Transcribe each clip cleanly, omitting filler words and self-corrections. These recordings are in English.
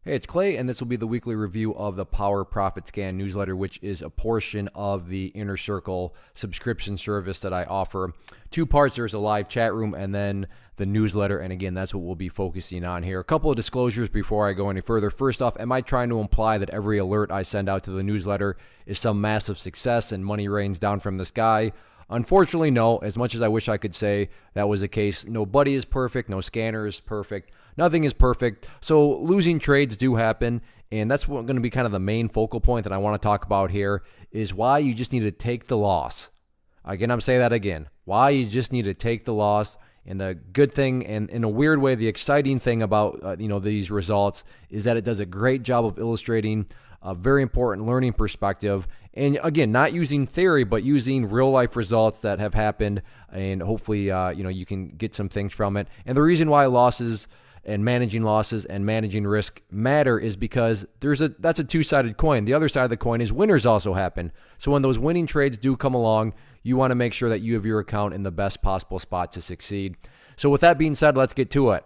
Hey, it's Clay, and this will be the weekly review of the Power Profit Scan newsletter, which is a portion of the Inner Circle subscription service that I offer. Two parts: there's a live chat room and then the newsletter. And again, that's what we'll be focusing on here. A couple of disclosures before I go any further. First off, am I trying to imply that every alert I send out to the newsletter is some massive success and money rains down from the sky? Unfortunately, no. As much as I wish I could say that was the case, nobody is perfect, no scanner is perfect, nothing is perfect. So losing trades do happen, and that's what going to be kind of the main focal point that I want to talk about here is why you just need to take the loss. Again, I'm saying that again. Why you just need to take the loss. And the good thing, and in a weird way, the exciting thing about these results is that it does a great job of illustrating a very important learning perspective. And again, not using theory, but using real life results that have happened, and hopefully, you can get some things from it. And the reason why losses and managing risk matter is because that's a two-sided coin. The other side of the coin is winners also happen. So when those winning trades do come along, you want to make sure that you have your account in the best possible spot to succeed. So with that being said, let's get to it.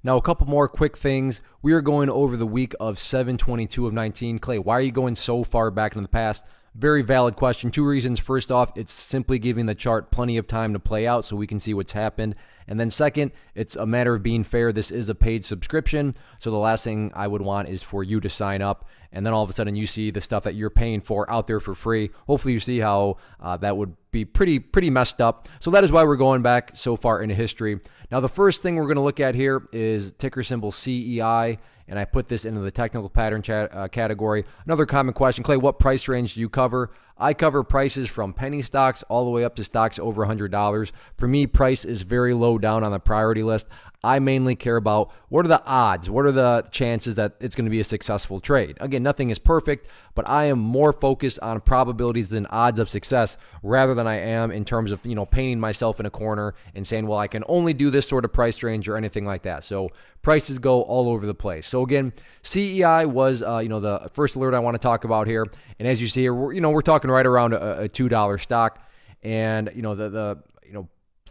Now, a couple more quick things. We are going over the week of 7/22 of 19. Clay, why are you going so far back in the past? Very valid question. Two reasons. First off, it's simply giving the chart plenty of time to play out so we can see what's happened. And then second, it's a matter of being fair. This is a paid subscription, so the last thing I would want is for you to sign up and then all of a sudden you see the stuff that you're paying for out there for free. Hopefully you see how that would be pretty messed up. So that is why we're going back so far into history. Now, the first thing we're going to look at here is ticker symbol CEI, and I put this into the technical pattern category. Another common question, Clay, what price range do you cover? I cover prices from penny stocks all the way up to stocks over $100. For me, price is very low down on the priority list. I mainly care about what are the odds, what are the chances that it's going to be a successful trade. Again, nothing is perfect, but I am more focused on probabilities than odds of success rather than I am in terms of, painting myself in a corner and saying, well, I can only do this sort of price range or anything like that. So prices go all over the place. So again, CEI was, the first alert I want to talk about here. And as you see here, we're talking right around a $2 stock. And, the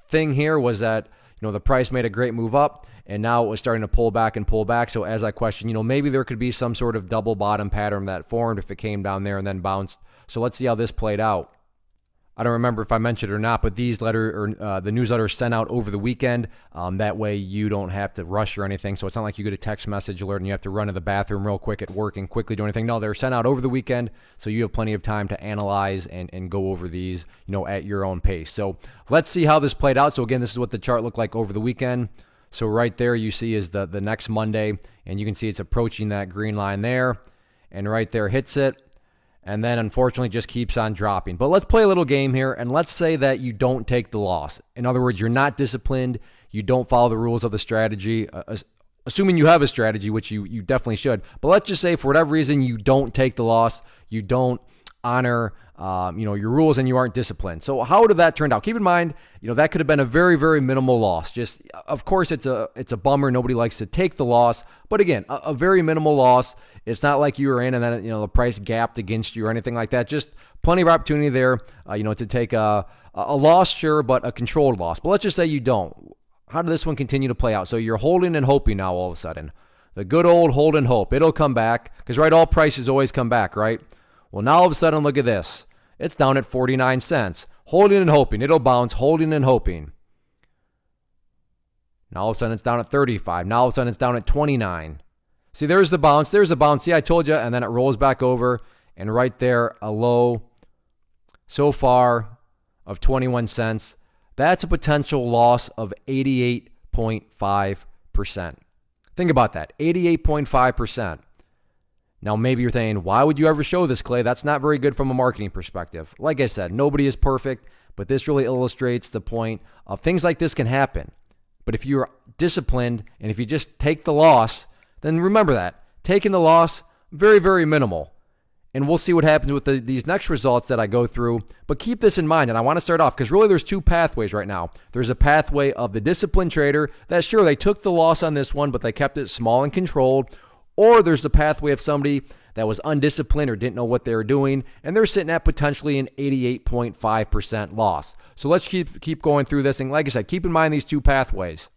thing here was that, the price made a great move up and now it was starting to pull back. So as I question, maybe there could be some sort of double bottom pattern that formed if it came down there and then bounced. So let's see how this played out. I don't remember if I mentioned it or not, but these the newsletter sent out over the weekend. That way you don't have to rush or anything. So it's not like you get a text message alert and you have to run to the bathroom real quick at work and quickly do anything. No, they're sent out over the weekend. So you have plenty of time to analyze and go over these, at your own pace. So let's see how this played out. So again, this is what the chart looked like over the weekend. So right there you see is the next Monday, and you can see it's approaching that green line there, and right there hits it. And then unfortunately just keeps on dropping. But let's play a little game here, and let's say that you don't take the loss. In other words, you're not disciplined, you don't follow the rules of the strategy, assuming you have a strategy, which you definitely should. But let's just say for whatever reason you don't take the loss, you don't honor your rules, and you aren't disciplined. So how did that turn out? Keep in mind, that could have been a very, very minimal loss. Just, of course, it's a bummer. Nobody likes to take the loss, but again, a very minimal loss. It's not like you were in and then the price gapped against you or anything like that. Just plenty of opportunity there, to take a loss, sure, but a controlled loss. But let's just say you don't. How did this one continue to play out? So you're holding and hoping now all of a sudden. The good old hold and hope. It'll come back because, right, all prices always come back, right? Well, now all of a sudden, look at this. It's down at 49 cents. Holding and hoping. It'll bounce, holding and hoping. Now all of a sudden, it's down at 35. Now all of a sudden, it's down at 29. See, there's the bounce. There's the bounce. See, I told you. And then it rolls back over. And right there, a low so far of 21 cents. That's a potential loss of 88.5%. Think about that. 88.5%. Now, maybe you're saying, why would you ever show this, Clay? That's not very good from a marketing perspective. Like I said, nobody is perfect, but this really illustrates the point of things like this can happen. But if you're disciplined and if you just take the loss, then remember that. Taking the loss, very, very minimal. And we'll see what happens with these next results that I go through. But keep this in mind, and I want to start off because really there's two pathways right now. There's a pathway of the disciplined trader that, sure, they took the loss on this one, but they kept it small and controlled. Or there's the pathway of somebody that was undisciplined or didn't know what they were doing, and they're sitting at potentially an 88.5% loss. So let's keep going through this. And like I said, keep in mind these two pathways.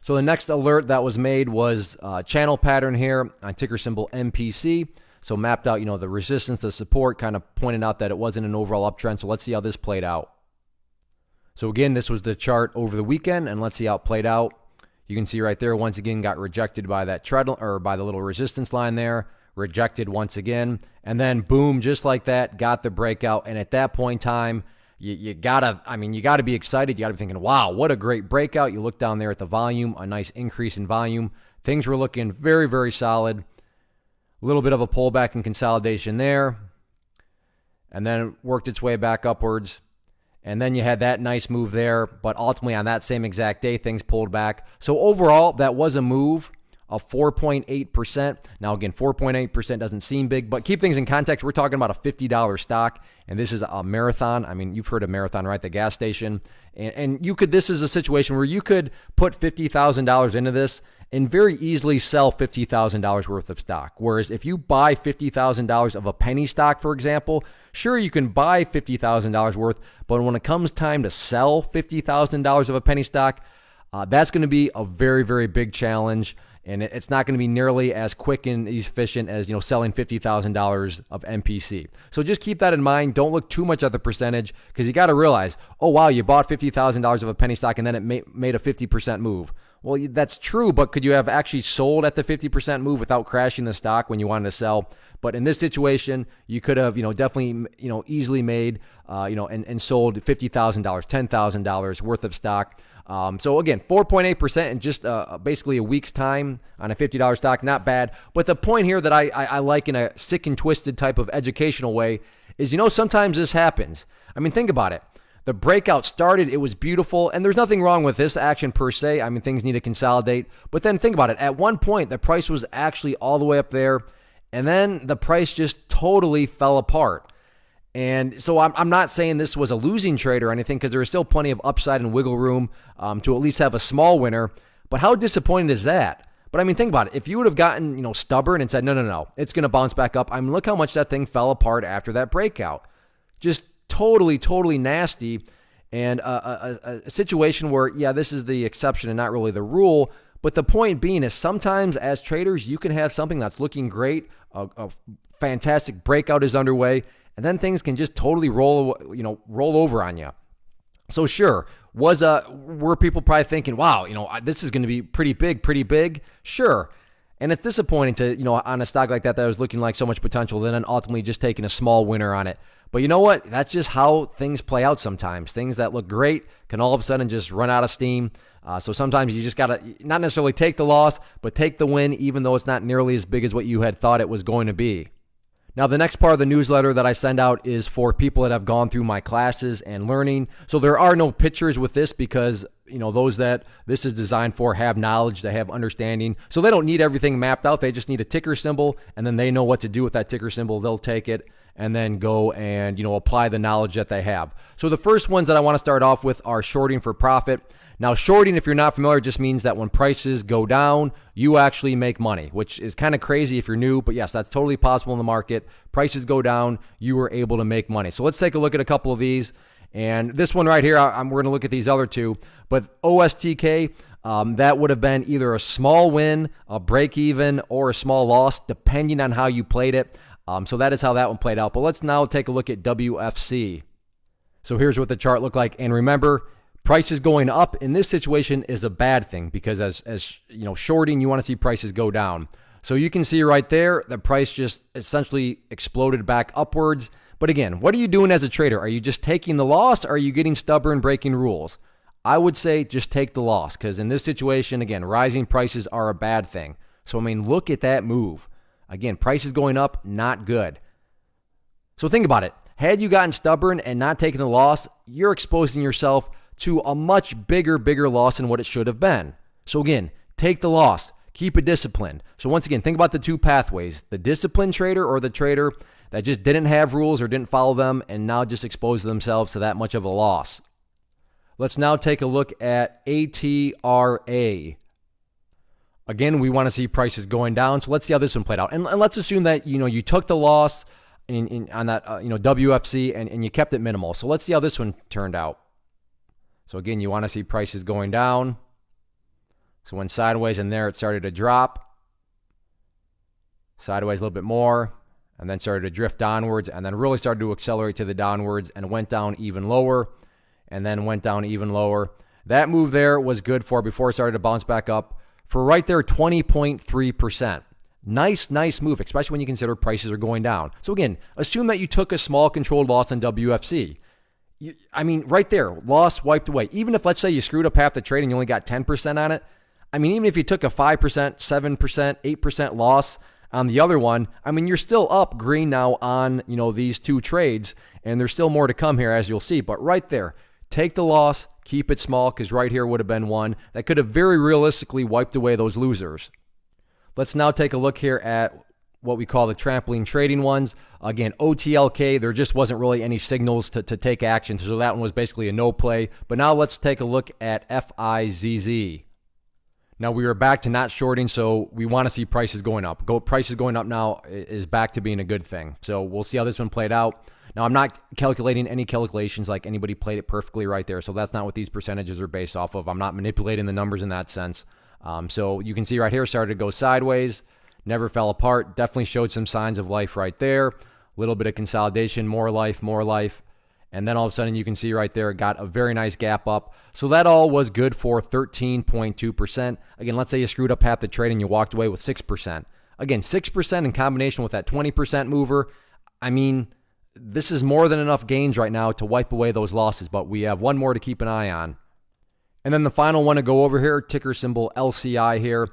So the next alert that was made was channel pattern here on ticker symbol MPC. So mapped out, the resistance, the support, kind of pointed out that it wasn't an overall uptrend. So let's see how this played out. So again, this was the chart over the weekend, and let's see how it played out. You can see right there, once again, got rejected by that treadle or by the little resistance line there, rejected once again, and then boom, just like that, got the breakout. And at that point in time, you gotta be excited. You gotta be thinking, wow, what a great breakout. You look down there at the volume, a nice increase in volume. Things were looking very, very solid. A little bit of a pullback and consolidation there, and then worked its way back upwards. And then you had that nice move there, but ultimately on that same exact day, things pulled back. So overall, that was a move of 4.8%. Now again, 4.8% doesn't seem big, but keep things in context. We're talking about a $50 stock, and this is a Marathon. I mean, you've heard of Marathon, right? The gas station. And this is a situation where you could put $50,000 into this and very easily sell $50,000 worth of stock. Whereas if you buy $50,000 of a penny stock, for example, sure, you can buy $50,000 worth, but when it comes time to sell $50,000 of a penny stock, that's going to be a very, very big challenge. And it's not going to be nearly as quick and efficient as, selling $50,000 of MPC. So just keep that in mind. Don't look too much at the percentage, because you got to realize, oh, wow, you bought $50,000 of a penny stock and then it made a 50% move. Well, that's true, but could you have actually sold at the 50% move without crashing the stock when you wanted to sell? But in this situation, you could have, definitely, easily made, and sold $50,000, $10,000 worth of stock. So again, 4.8% in just basically a week's time on a $50 stock, not bad. But the point here that I like in a sick and twisted type of educational way is, sometimes this happens. I mean, think about it. The breakout started, it was beautiful, and there's nothing wrong with this action per se. I mean, things need to consolidate. But then think about it. At one point, the price was actually all the way up there, and then the price just totally fell apart. And so I'm not saying this was a losing trade or anything, because there is still plenty of upside and wiggle room to at least have a small winner. But how disappointing is that? But I mean, think about it. If you would have gotten, stubborn and said, no, it's going to bounce back up. I mean, look how much that thing fell apart after that breakout. Just totally nasty, and a situation where, yeah, this is the exception and not really the rule. But the point being is, sometimes as traders, you can have something that's looking great, a fantastic breakout is underway, and then things can just totally roll over on you. So sure, were people probably thinking, wow, this is going to be pretty big? Sure. And it's disappointing to, on a stock like that was looking like so much potential, then ultimately just taking a small winner on it. But you know what? That's just how things play out sometimes. Things that look great can all of a sudden just run out of steam. So sometimes you just got to not necessarily take the loss, but take the win, even though it's not nearly as big as what you had thought it was going to be. Now, the next part of the newsletter that I send out is for people that have gone through my classes and learning. So there are no pictures with this, because those that this is designed for have knowledge, they have understanding. So they don't need everything mapped out. They just need a ticker symbol, and then they know what to do with that ticker symbol. They'll take it and then go and apply the knowledge that they have. So the first ones that I want to start off with are shorting for profit. Now, shorting, if you're not familiar, just means that when prices go down, you actually make money, which is kind of crazy if you're new, but yes, that's totally possible in the market. Prices go down, you are able to make money. So let's take a look at a couple of these. And this one right here, we're going to look at these other two, but OSTK, that would have been either a small win, a break even, or a small loss, depending on how you played it. So that is how that one played out. But let's now take a look at WFC. So here's what the chart looked like. And remember, prices going up in this situation is a bad thing, because as shorting, you want to see prices go down. So you can see right there, the price just essentially exploded back upwards. But again, what are you doing as a trader? Are you just taking the loss, or are you getting stubborn, breaking rules? I would say just take the loss, because in this situation, again, rising prices are a bad thing. So, I mean, look at that move. Again, prices going up, not good. So think about it. Had you gotten stubborn and not taken the loss, you're exposing yourself to a much bigger loss than what it should have been. So again, take the loss. Keep it disciplined. So once again, think about the two pathways: the disciplined trader, or the trader that just didn't have rules or didn't follow them and now just exposed themselves to that much of a loss. Let's now take a look at ATRA. Again, we want to see prices going down. So let's see how this one played out. And let's assume that you took the loss on that WFC and you kept it minimal. So let's see how this one turned out. So again, you want to see prices going down. So went sideways, and there it started to drop. Sideways a little bit more, and then started to drift downwards, and then really started to accelerate to the downwards and went down even lower, and then went down even lower. That move there was good for, before it started to bounce back up, for right there 20.3%. Nice move, especially when you consider prices are going down. So again, assume that you took a small controlled loss on WFC. Right there, loss wiped away. Even if, let's say, you screwed up half the trade and you only got 10% on it, even if you took a 5%, 7%, 8% loss on the other one, you're still up green now on, these two trades, and there's still more to come here, as you'll see. But right there, take the loss, keep it small, because right here would have been one that could have very realistically wiped away those losers. Let's now take a look here at what we call the trampoline trading ones. Again, OTLK, there just wasn't really any signals to take action, so that one was basically a no play. But now let's take a look at FIZZ. Now we are back to not shorting, so we want to see prices going up. Prices going up now is back to being a good thing. So we'll see how this one played out. Now I'm not calculating any calculations like anybody played it perfectly right there, so that's not what these percentages are based off of. I'm not manipulating the numbers in that sense. So you can see right here, started to go sideways, never fell apart, definitely showed some signs of life right there. A little bit of consolidation, more life, and then all of a sudden you can see right there, it got a very nice gap up. So that all was good for 13.2%. Again, let's say you screwed up half the trade and you walked away with 6%. Again, 6% in combination with that 20% mover. This is more than enough gains right now to wipe away those losses, but we have one more to keep an eye on. And then the final one to go over here, ticker symbol LCI here.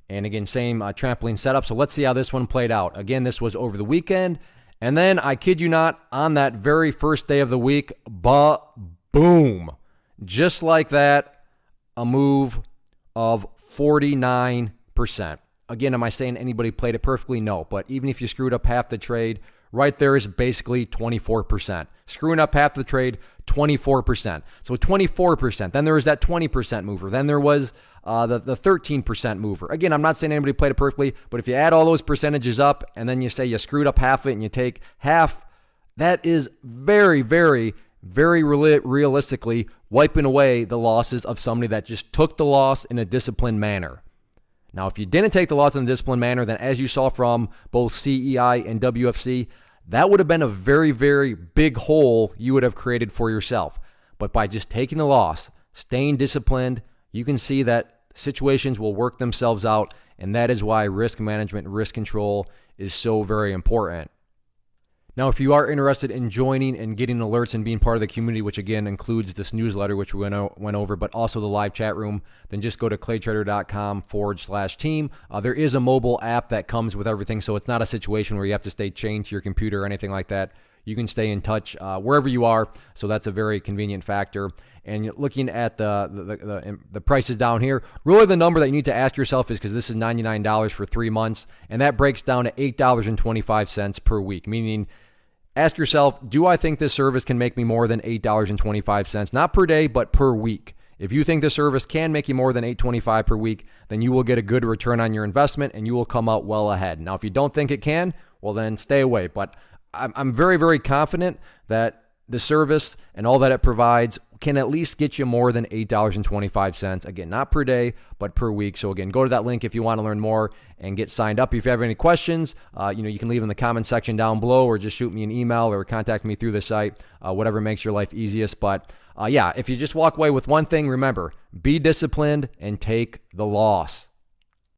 And again, same trampoline setup. So let's see how this one played out. Again, this was over the weekend. And then, I kid you not, on that very first day of the week, boom. Just like that, a move of 49%. Again, am I saying anybody played it perfectly? No. But even if you screwed up half the trade, right there is basically 24%. Screwing up half the trade, 24%. So 24%. Then there was that 20% mover. Then there was the 13% mover. Again, I'm not saying anybody played it perfectly, but if you add all those percentages up and then you say you screwed up half of it and you take half, that is very, very, very realistically wiping away the losses of somebody that just took the loss in a disciplined manner. Now, if you didn't take the loss in a disciplined manner, then as you saw from both CEI and WFC, that would have been a very, very big hole you would have created for yourself. But by just taking the loss, staying disciplined, you can see that situations will work themselves out, and that is why risk management and risk control is so very important. Now, if you are interested in joining and getting alerts and being part of the community, which again includes this newsletter, which we went over, but also the live chat room, then just go to claytrader.com/team. There is a mobile app that comes with everything, so it's not a situation where you have to stay chained to your computer or anything like that. You can stay in touch wherever you are, so that's a very convenient factor. And looking at the prices down here, really the number that you need to ask yourself is, because this is $99 for 3 months, and that breaks down to $8.25 per week, meaning ask yourself, do I think this service can make me more than $8.25? Not per day, but per week. If you think the service can make you more than $8.25 per week, then you will get a good return on your investment and you will come out well ahead. Now, if you don't think it can, well, then stay away. But I'm very, very confident that the service and all that it provides can at least get you more than $8.25. Again, not per day, but per week. So again, go to that link if you want to learn more and get signed up. If you have any questions, you can leave in the comment section down below, or just shoot me an email or contact me through the site, whatever makes your life easiest. But if you just walk away with one thing, remember, be disciplined and take the loss.